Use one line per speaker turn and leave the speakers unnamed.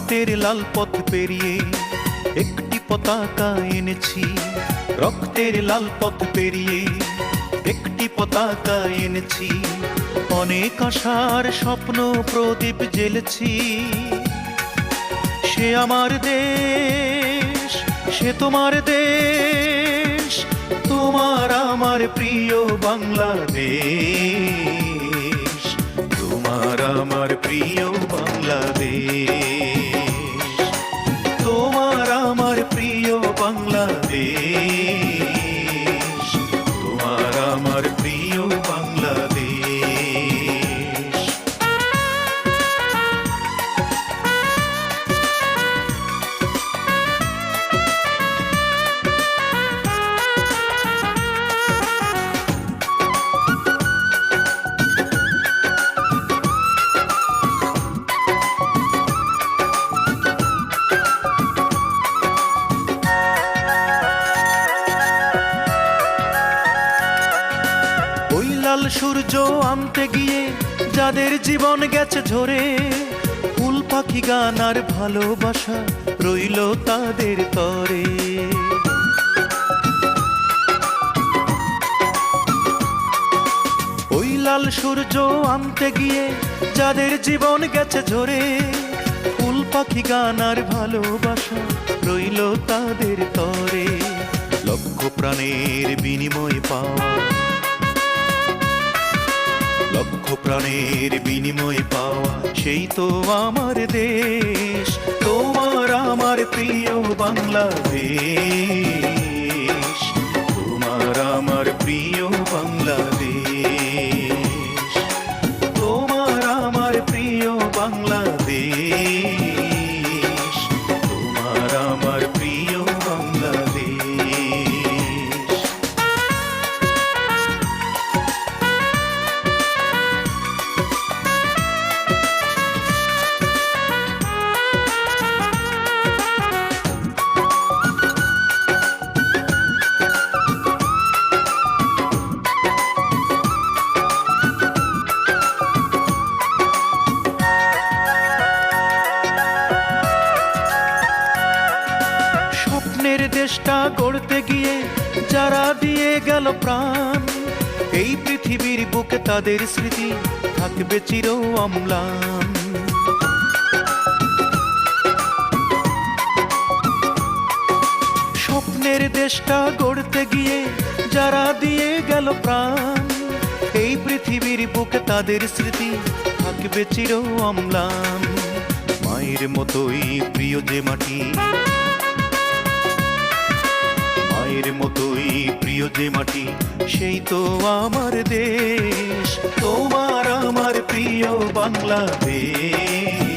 রক্তের লাল পথ পেরিয়ে একটি পতাকা এনেছি, রক্তের লাল পথ পেরিয়ে একটি পতাকা এনেছি। অনেক আশার স্বপ্ন প্রদীপ জ্বেলেছি। সে আমার দেশ, সে তোমার দেশ, তোমার আমার প্রিয় বাংলাদেশ, তোমার আমার প্রিয় বাংলাদেশ, তোমার আমার প্রিয় বাংলাদেশ, তোমার আমার প্রিয় বাংলাদেশ। লাল সূর্য আনতে গিয়ে যাদের জীবন গেছে ঝরে, ফুল পাখি গান আর ভালোবাসা রইল তাদের তরে। ওই লাল সূর্য আনতে গিয়ে যাদের জীবন গেছে ঝরে, ফুল পাখি গান আর ভালোবাসা রইল তাদের তরে। লক্ষ প্রাণের বিনিময় পাওয়া, লক্ষ প্রাণের বিনিময় পাওয়া সেই তো আমার দেশ, তোমার আমার প্রিয় বাংলাদেশ, তোমার আমার প্রিয় বাংলাদেশ, তোমার আমার প্রিয় বাংলাদেশ, তোমার আমার প্রিয় বাংলাদেশ। দেশটা গড়তে গিয়ে যারা দিয়ে গেল প্রাণ, এই পৃথিবীর বুকে তাদের স্মৃতি থাকবে চির অম্লান। স্বপ্নের দেশটা গড়তে গিয়ে যারা দিয়ে গেল প্রাণ, এই পৃথিবীর বুকে তাদের স্মৃতি থাকবে চির অম্লান। মায়ের মতোই প্রিয় যে মাটি, মায়ের মতোই প্রিয় যে মাটি সেই তো আমার দেশ, তোমার আমার প্রিয় বাংলাদেশ।